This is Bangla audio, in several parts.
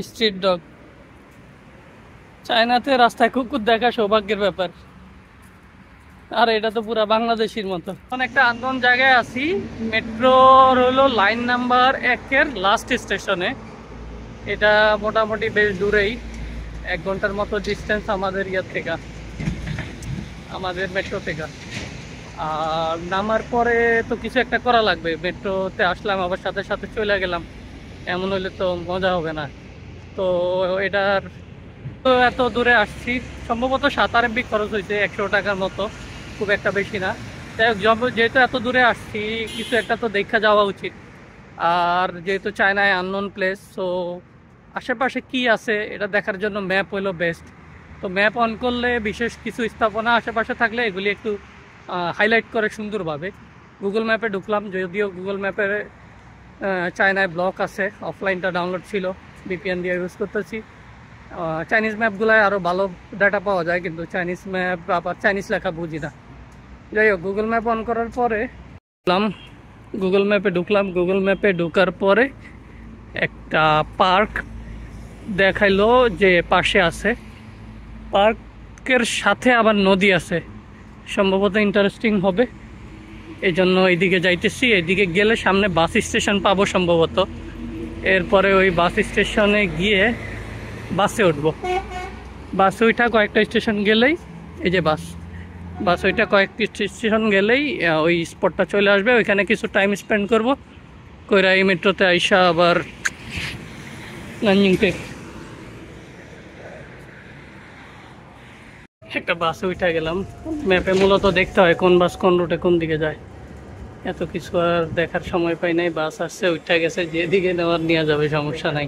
Street dog. চায়নাতে রাস্তায় কুকুর দেখা সৌভাগ্যের ব্যাপার। আর এটা তো পুরা বাংলাদেশের মতো। এখন একটা আননোন জায়গায় আছি, মেট্রোর হলো লাইন নাম্বার 1-এর লাস্ট স্টেশনে। এটা মোটামুটি বেশ দূরেই, 1 ঘন্টার মতো ডিস্টেন্স আমাদের ইয়ার থেকে, আমাদের মেট্রো থেকে। আর নামার পরে তো কিছু একটা করা লাগবে। মেট্রোতে আসলাম আবার সাথে সাথে চলে গেলাম, এমন হলে তো মজা হবে না। তো এটার তো এত দূরে আসছি, সম্ভবত 7 RMB খরচ হয়েছে, 100 টাকার মতো, খুব একটা বেশি না। যাই হোক, যেহেতু এত দূরে আসছি কিছু একটা তো দেখা যাওয়া উচিত। আর যেহেতু চায়নায় আননোন প্লেস, তো আশেপাশে কি আছে এটা দেখার জন্য ম্যাপ হলো বেস্ট। তো ম্যাপ অন করলে বিশেষ কিছু স্থাপনা আশেপাশে থাকলে এগুলি একটু হাইলাইট করে সুন্দরভাবে। গুগল ম্যাপে ঢুকলাম, যদিও গুগল ম্যাপে চায়নায় ব্লক আছে, অফলাইনটা ডাউনলোড ছিল, ভিপিএন দিয়ে ইউজ করতেছি। চাইনিজ ম্যাপগুলোয় আরও ভালো ডাটা পাওয়া যায়, কিন্তু চাইনিজ ম্যাপ আবার চাইনিজ লেখা বুঝি না। যাই হোক, গুগল ম্যাপ অন করার পরে গুগল ম্যাপে ঢুকলাম। গুগল ম্যাপে ঢুকার পরে একটা পার্ক দেখাইলো যে পাশে আছে, পার্কের সাথে আবার নদী আছে, সম্ভবত ইন্টারেস্টিং হবে, এই জন্য এইদিকে যাইতেছি। এইদিকে গেলে সামনে বাস স্টেশন পাবো সম্ভবত। এরপরে ওই বাস স্টেশনে গিয়ে বাসে উঠবো। বাসে ওইটা কয়েকটা স্টেশন গেলেই, এই যে বাস ওইটা কয়েকটি স্টেশন গেলেই ওই স্পটটা চলে আসবে। ওইখানে কিছু টাইম স্পেন্ড করব, কইরা এই মেট্রোতে আইসা আবার নানজিং। একটা বাসে উঠে গেলাম। ম্যাপে মূলত দেখতে হয় কোন বাস কোন রুটে কোন দিকে যায়, এত কিছু আর দেখার সময় পাই নাই। বাস আসছে, উঠে গেছে, যেদিকে নেওয়ার নিয়ে যাবে, সমস্যা নাই।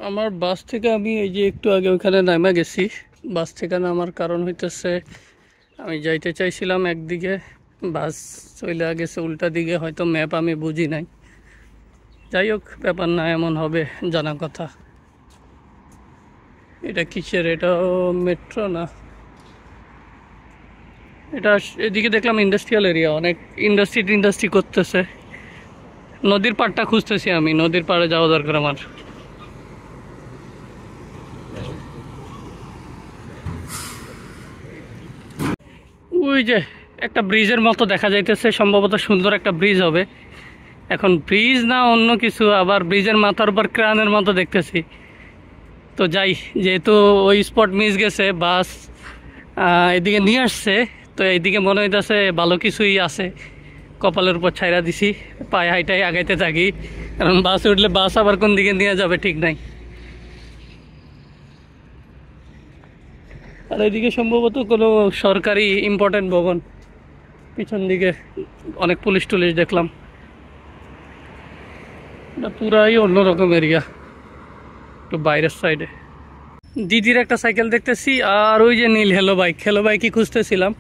আমার বাস থেকে আমি এই যে একটু আগে ওইখানে নামা গেছি। বাস থেকে নামার কারণ হইতেছে আমি যাইতে চাইছিলাম একদিকে, বাস চলে গেছে উল্টা দিকে, হয়তো ম্যাপ আমি বুঝি নাই। যাই হোক, ব্যাপার না, এমন হবে জানা কথা। এটা কিসের? এটাও মেট্রো না, এটা এদিকে দেখলাম ইন্ডাস্ট্রিয়াল এরিয়া, অনেক ইন্ডাস্ট্রি করতেছে। নদীর পাড়টা খুঁজতেছি আমি, নদীর পাড়ে যাওয়া দরকার আমার। ওই যে একটা ব্রিজের মতো দেখা যাইতেছে, সম্ভবত সুন্দর একটা ব্রিজ হবে। এখন ব্রিজ না অন্য কিছু, আবার ব্রিজের মাথার উপর ক্রানের মতো দেখতেছি। তো যাই, যেহেতু ওই স্পট মিস গেছে, বাস এদিকে নিয়ে আসছে, তো এইদিকে মনে হইতেছে ভালো কিছুই আছে। কপালের উপর ছাইরা দিছি, পায়ে হাইটাই আগাইতে থাকি, কারণ বাসে উঠলে বাস আবার কোন দিকে নিয়ে যাবে ঠিক নাই। আর এদিকে সম্ভবত কোনো সরকারি ইম্পর্টেন্ট ভবন, পিছন দিকে অনেক পুলিশ টুলিশ দেখলাম। এটা পুরাই অন্যরকম এরিয়া, একটু বাইরের সাইডে। দিদির একটা সাইকেল দেখতেছি, আর ওই যে নীল হেলো বাইকই খুঁজতেছিলাম।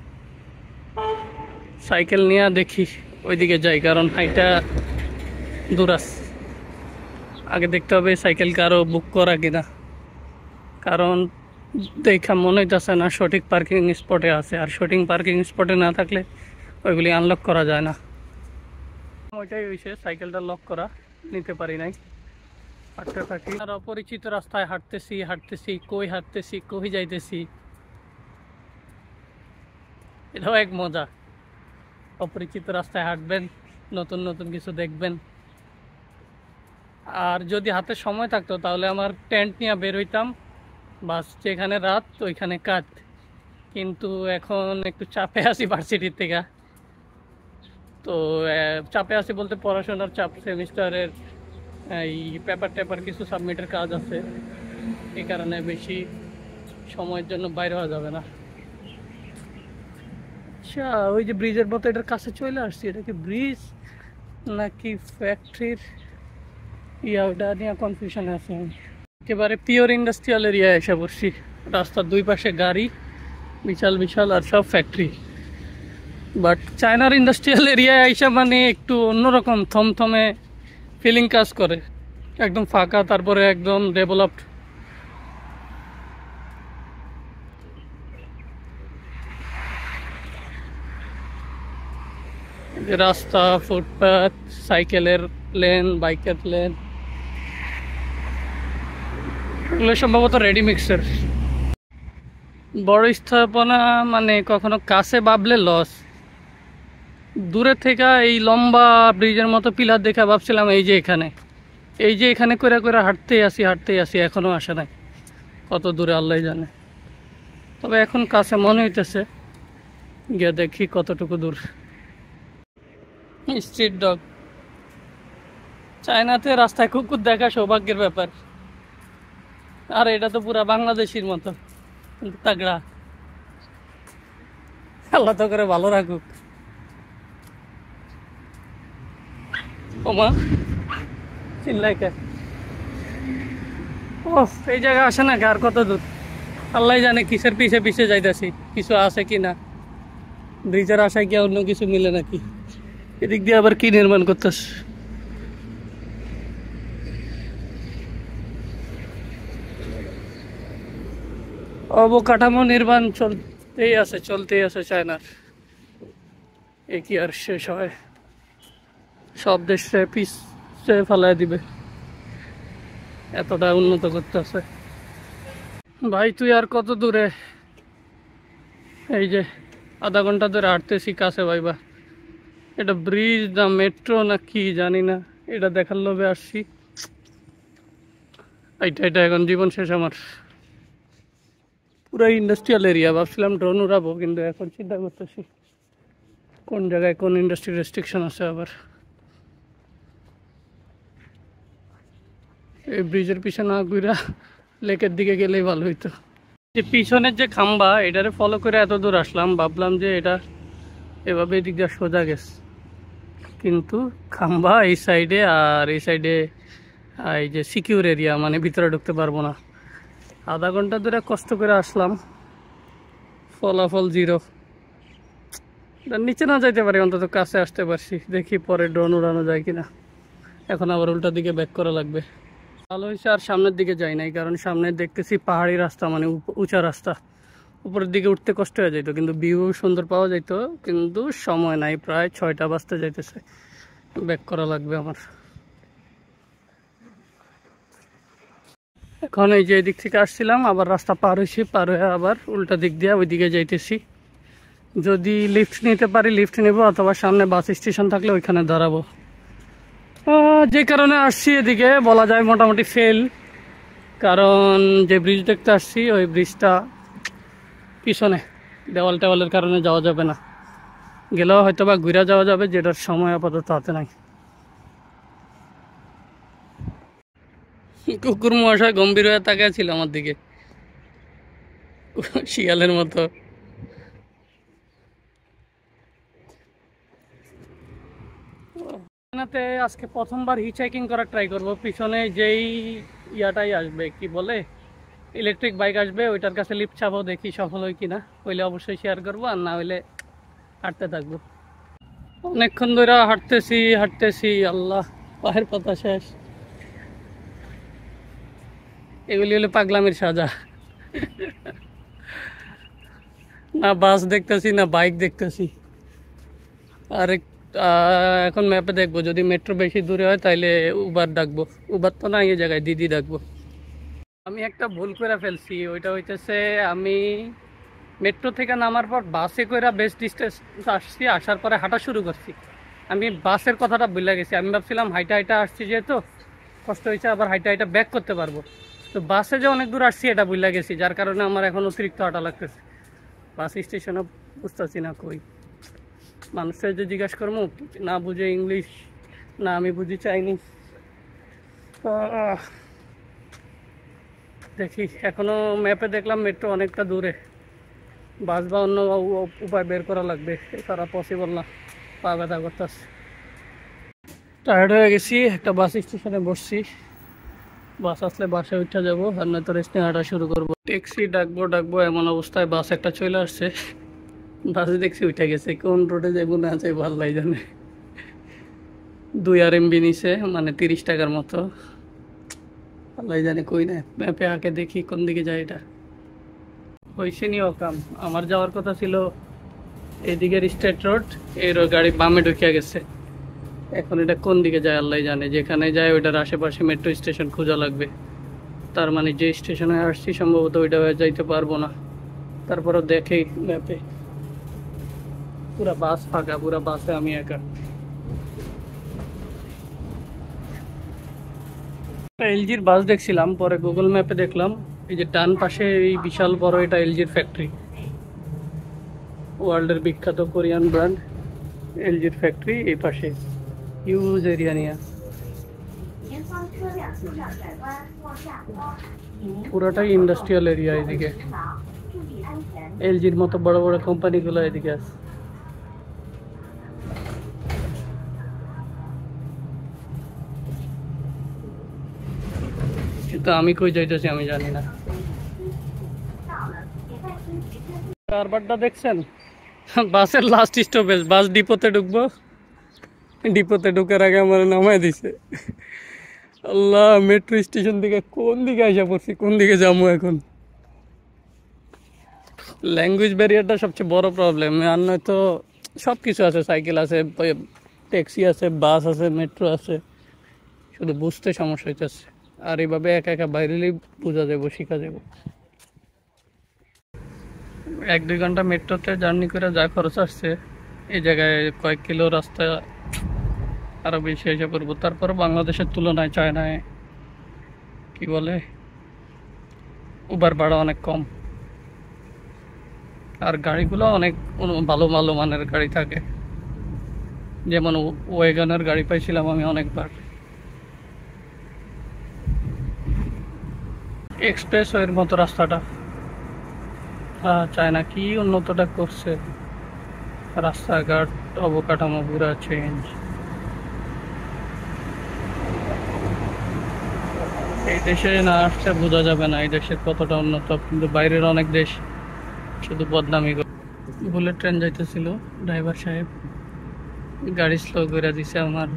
সাইকেল নিয়ে দেখি ওইদিকে যাই, কারণ হাইটা দূর আছে। আগে দেখতে হবে সাইকেল কারো বুক করা কিনা, কারণ দেখা মনে হইতেছে না সঠিক পার্কিং স্পটে আছে। আর সঠিক পার্কিং স্পটে না থাকলে ওইগুলি আনলক করা যায় না। ওইটাই হয়েছে, সাইকেলটা লক করা, নিতে পারি নাই, হাঁটতে থাকি। আর অপরিচিত রাস্তায় হাঁটতেছি, কই যাইতেছি, এটাও এক মজা। অপরিচিত রাস্তায় হাঁটবেন, নতুন নতুন কিছু দেখবেন। আর যদি হাতে সময় থাকতো তাহলে আমার টেন্ট নিয়ে বের হইতাম, বাস যেখানে রাত ওইখানে কাট। কিন্তু এখন একটু চাপে আছি ভার্সিটির থেকে। তো চাপে আছি বলতে পড়াশোনার চাপ, সেমিস্টারের এই পেপার কিছু সাবমিটের কাজ আছে, এই কারণে বেশি সময়ের জন্য বাইরে হওয়া যাবে না। আচ্ছা, ওই যে ব্রিজের মতো এটার কাছে চলে আসছি, এটা কি ব্রিজ নাকি ফ্যাক্টরির ওটা নিয়ে কনফিউশনে আছে আমি। একেবারে পিওর ইন্ডাস্ট্রিয়াল এরিয়া এসে পড়ছি। রাস্তার দুই পাশে গাড়ি বিশাল আর সব ফ্যাক্টরি। বাট চায়নার ইন্ডাস্ট্রিয়াল এরিয়ায় আইসা মানে একটু অন্যরকম থমথমে ফিলিং কাজ করে, একদম ফাঁকা, তারপরে একদম ডেভেলপড। রাস্তা, ফুটপাথ, সাইকেলের লেন, বাইকের লেন, এগুলো সম্ভবত রেডি মিক্সার। বড় স্থাপনা মানে কখনো কাছে ভাবলে লস, দূরে থেকে এই লম্বা ব্রিজের মতো পিলার দেখে ভাবছিলাম এই যে এখানে করে করে হাঁটতেই আসি এখনো আসে নাই। কত দূরে আল্লাহ জানে, তবে এখন কাছে মনে হইতেছে, গিয়ে দেখি কতটুকু দূর। স্ট্রিট ডগ, চায়নাতে রাস্তায় কুকুর দেখা সৌভাগ্যের ব্যাপার, আর এটা তো পুরা বাংলাদেশের মতো, কিন্তু তাগড়া। আল্লাহ তো করে ভালো রাখুক। ওমা চিল্লাইকে, ও এই জায়গা আসে না, আর কত দূর আল্লাহ জানে। কিসের পিছে পিছে যাইতেছি, কিছু আছে কি না, ব্রিজের আশায় গিয়ে অন্য কিছু মিলে নাকি। এদিক দিয়ে আবার কি নির্মাণ করতেছে, অবকাঠামো নির্মাণ চলতেই আছে চায়নার। এ কি আর শেষ হয়, সব দেশে পিছে ফেলায় দিবে, এতটা উন্নত করতেছে। ভাই তুই আর কত দূরে, এই যে আধা ঘন্টা ধরে হাঁটতেছি কাছে ভাইবা। এটা ব্রিজ না মেট্রো না কি জানি না, এটা দেখার লোভে আসছি। এটা এখন জীবন শেষ আমার। পুরো ইন্ডাস্ট্রিয়াল এরিয়া, ভাবছিলাম ড্রোন উড়াবো, কিন্তু এখন চিন্তা করতেছি কোন জায়গায় কোন ইন্ডাস্ট্রি রেস্ট্রিকশন আছে আবার। এই ব্রিজের পিছনে না ঘুরা লেকের দিকে গেলেই ভালো হইতো। যে পিছনের যে খাম্বা, এটারে ফলো করে এত দূর আসলাম, ভাবলাম যে এটা এভাবে এদিক দিয়ে সোজা গেছে, কিন্তু খাম্বা এই সাইডে, আর এই সাইডে এই যে সিকিউর এরিয়া, মানে ভিতরে ঢুকতে পারবো না। আধা ঘন্টা ধরে কষ্ট করে আসলাম, ফলাফল জিরো। নিচে না যাইতে পারি, অন্তত কাছে আসতে পারছি। দেখি পরে ড্রোন উড়ানো যায় কিনা। এখন আবার উল্টা দিকে ব্যাক করা লাগবে। ভালো হয়েছে আর সামনের দিকে যাই নাই, কারণ সামনে দেখতেছি পাহাড়ি রাস্তা, মানে উঁচা রাস্তা, উপরের দিকে উঠতে কষ্ট হয়ে যেত, কিন্তু ভিউ সুন্দর পাওয়া যেত, কিন্তু সময় নাই, প্রায় 6টা বাজতে যাইতেছে, ব্যাক করা লাগবে আমার। এখন এই যে এদিক থেকে আসছিলাম, আবার রাস্তা পার হয়েছি, পার হয়ে আবার উল্টা দিক দিয়ে ওইদিকে যাইতেছি। যদি লিফট নিতে পারি লিফট নেব, অথবা সামনে বাস স্টেশন থাকলে ওইখানে দাঁড়াবো। যে কারণে আসছি এদিকে বলা যায় মোটামুটি ফেল, কারণ যে ব্রিজ দেখতে আসছি ওই ব্রিজটা পিছনে, দেওয়ালের কারণে যাওয়া যাবে না। গেলেও হয়তো বা ঘুরে যাওয়া যাবে, যেটার সময় আপাতত হাতে নাই। কুকুর মশাই গম্ভীর হয়ে তাকিয়ে ছিল আমার দিকে, শিয়ালের মতো। আজকে প্রথমবার হিচহাইকিং করার ট্রাই করবো। পিছনে যেই ইয়াটাই আসবে, কি বলে, ইলেকট্রিক বাইক আসবে, ওইটার কাছে লিফট চাপো, দেখি সফল হয় কিনা। হইলে অবশ্যই শেয়ার করবো, আর না হইলে হাঁটতে থাকবো। অনেকক্ষণ ধরে হাঁটতেছি, আল্লাহ পায়ের পাতা শেষ। এগুলি হলো পাগলামের সাজা। না বাস দেখতেছি না বাইক দেখতেছি। আর এখন ম্যাপে দেখবো, যদি মেট্রো বেশি দূরে হয় তাহলে উবার ডাকবো। উবার তো না, এই জায়গায় দিদি ডাকবো। আমি একটা ভুল করে ফেলছি, ওইটা হইতেছে আমি মেট্রো থেকে নামার পর বাসে করে বেশ ডিস্টেন্স আসছি, আসার পরে হাঁটা শুরু করছি। আমি বাসের কথাটা ভুলে গেছি। আমি ভাবছিলাম হাইটা আসছি, যেহেতু কষ্ট হয়েছে, আবার হাইটা ব্যাক করতে পারবো। তো বাসে যে অনেক দূর আসছি এটা ভুলে গেছি, যার কারণে আমার এখন অতিরিক্ত হাঁটা লাগতেছে। বাস স্টেশনে বুঝতেছি না কই। মানুষের যে জিজ্ঞাসা করবো, না বুঝে ইংলিশ, না আমি বুঝি চাইনিজ। দেখি, এখনো ম্যাপে দেখলাম মেট্রো অনেকটা দূরে, বাস বা অন্য উপায় বের করা লাগবে, তারা পসিবল না। পা ব্যথা করতেছে, টায়ার্ড হয়ে গেছি। একটা বাস স্টেশনে বসছি, বাস আসলে বাসে উঠে যাবো, আর নয়তো রেস্ট নিয়ে হাঁটা শুরু করবো। ট্যাক্সি ডাকবো এমন অবস্থায় বাস একটা চলে আসছে। বাসে দেখছি উঠে গেছে, কোন রোডে যাইব না যাই ভাল্লাই জানে। 2 RMB নিছে, মানে 30 টাকার মতো। ভাল্লাই জানে কই না, ম্যাপে আঁকে দেখি কোন দিকে যায়। এটা হয়েছে নি কাম। আমার যাওয়ার কথা ছিল এদিকের স্টেট রোড, এর গাড়ি বামে ঢুকিয়া গেছে। এখন এটা কোন দিকে যায় আল্লাহ জানে। যেখানে যায় ওইটার আশেপাশে মেট্রো স্টেশন খোঁজা লাগবে। তার মানে যে স্টেশনে আসছি সম্ভবত ওইটা হয়ে যাইতে পারবো না। তারপরে দেখে ম্যাপে পুরা বাস ফাঁকা, পুরা বাসে আমি একা। এলজির বাস দেখছিলাম, পরে গুগল ম্যাপে দেখলাম এই যে ডান পাশে এই বিশাল বড় এটা এলজির ফ্যাক্টরি, ওয়ার্ল্ডের বিখ্যাত কোরিয়ান ব্র্যান্ড এলজির ফ্যাক্টরি এই পাশে হিউজ এরিয়া নিয়ে। পুরোটাই ইন্ডাস্ট্রিয়াল এরিয়া এদিকে, এলজির মতো বড় বড় কোম্পানিগুলো এদিকে আছে। কিন্তু আমি কই যাইতেছি আমি জানি না। কারবারটা দেখছেন? বাসের লাস্ট স্টপেজ, বাস ডিপোতে ঢুকবো, ডিপোতে ঢুকার আগে আমার নামায় দিছে। আল্লাহ, মেট্রো স্টেশন থেকে কোন দিকে আসা পড়ছি, কোন দিকে যাবো এখন? ল্যাঙ্গুয়েজ ব্যারিয়ারটা সবচেয়ে বড় প্রবলেম। আর নয়তো সব কিছু আছে, সাইকেল আছে, ট্যাক্সি আছে, বাস আছে, মেট্রো আছে, শুধু বুঝতে সমস্যা হইতেছে। আর এইভাবে একা একা বাইরেলেই বোঝা যাবো, শিখা যাবো। 1-2 ঘন্টা মেট্রোতে জার্নি করে যা খরচ আসছে, এই জায়গায় কয়েক কিলো রাস্তা আরো বেশি এসে পড়বো। তারপরে বাংলাদেশের তুলনায় চায়নায় কি বলে উবার ভাড়া অনেক কম, আর গাড়িগুলো অনেক ভালো ভালো মানের গাড়ি থাকে। যেমন ওয়েগনের গাড়ি পাইছিলাম আমি অনেকবার। এক্সপ্রেস ওয়ের মতো রাস্তাটা, চায়না কি উন্নতটা করছে, রাস্তাঘাট অবকাঠামো পুরা চেঞ্জ। এই দেশে না আসছে বোঝা যাবে না এই দেশের কতটা উন্নত, কিন্তু বাইরের অনেক দেশ শুধু বদনামি করে। বুলেট ট্রেন যাইতেছিল, ড্রাইভার সাহেব গাড়ি স্লো করে দিছে আমার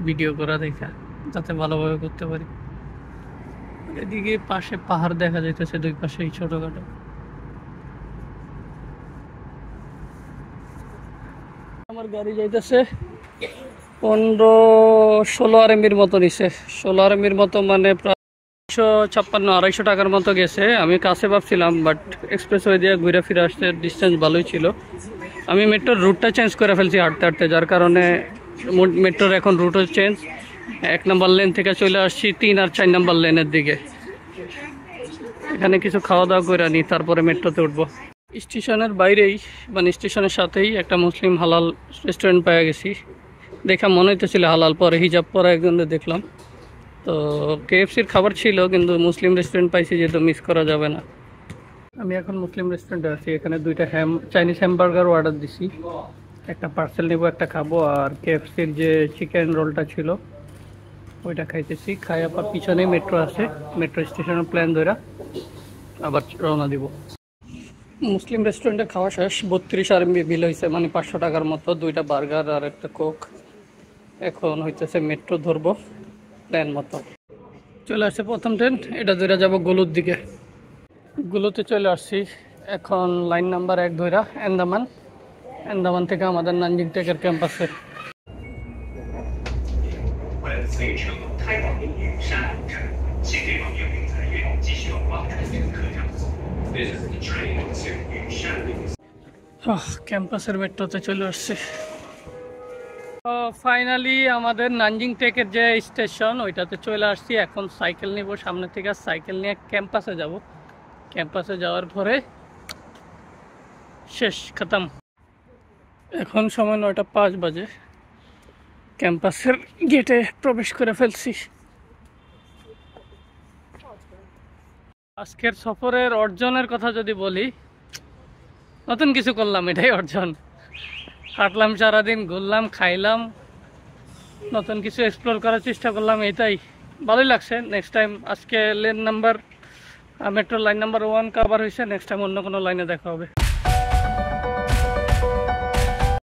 ভিডিও করা দেখা, যাতে ভালোভাবে করতে পারি। এদিকে পাশে পাহাড় দেখা যাইতেছে, দুই পাশে ছোটখাটো। আমার গাড়ি যাইতেছে 15-16 আরএমবির মতো নিছে। 16 আরএমবির মতো মানে প্রায় 156-200 টাকার মতো গেছে। আমি কাছে ভাবছিলাম, বাট এক্সপ্রেস ওয়ে দিয়ে ঘুরে ফিরে আসতে ডিস্টেন্স ভালোই ছিল। আমি মেট্রোর রুটটা চেঞ্জ করে ফেলছি হাঁটতে হাঁটতে, যার কারণে মেট্রোর এখন রুটও চেঞ্জ। 1 নম্বর লেন থেকে চলে আসছি 3 আর 4 নম্বর লেনের দিকে। এখানে কিছু খাওয়া দাওয়া করে নিই, তারপরে মেট্রোতে উঠবো। স্টেশনের বাইরেই মানে স্টেশনের সাথেই একটা মুসলিম হালাল রেস্টুরেন্ট পেয়ে গেছি। দেখা মনে হইতেছিল হালাল, পরে হিজাব পরা একজনদের দেখলাম। তো কেএফসির খাবার ছিল, কিন্তু মুসলিম রেস্টুরেন্ট পাইছি যেহেতু মিস করা যাবে না। আমি এখন মুসলিম রেস্টুরেন্টে আছি। এখানে 2টা চাইনিজ হ্যামবার্গার অর্ডার দিছি, একটা পার্সেল নেবো, একটা খাবো। আর কেএফসির যে চিকেন রোলটা ছিল ওইটা খাইতেছি। খাই আবার পিছনে মেট্রো আছে, মেট্রো স্টেশনের প্ল্যান ধরা আবার রওনা দিব। মুসলিম রেস্টুরেন্টে খাওয়া শেষ, 32 আরএমবি বিল হয়েছে, মানে 500 টাকার মতো, 2টা বার্গার আর একটা কোক। এখন হইতেছে মেট্রো ধরবো প্ল্যান মতো। চলে আসছে প্রথম ট্রেন, এটা ধরে যাব গলুর দিকে। গুলোতে চলে আসছি এখন, লাইন নাম্বার 1 ধরা আন্দামান। আন্দামান থেকে আমাদের নানজিং টেকের ক্যাম্পাসে। ক্যাম্পাসের মেট্রোতে চলে আসছে। ফাইনালি আমাদের নানজিং টেকের যে স্টেশন ওইটাতে চলে আসছি। এখন সাইকেল নিব, সামনে থেকে সাইকেল নিয়ে ক্যাম্পাসে যাব। ক্যাম্পাসে যাওয়ার পরে শেষ, খতম। এখন সময় 9টা 5 বাজে। ক্যাম্পাসের গেটে প্রবেশ করে ফেলছি। আজকের সফরের অর্জনের কথা যদি বলি, নতুন কিছু করলাম, এটাই অর্জন। হাঁটলাম সারাদিন, ঘুরলাম, খাইলাম, নতুন কিছু এক্সপ্লোর করার চেষ্টা করলাম, এটাই ভালোই লাগছে। নেক্সট টাইম, আজকে lane number metro line number 1 cover হয়েছে, নেক্সট টাইম অন্য কোনো লাইনে দেখা হবে।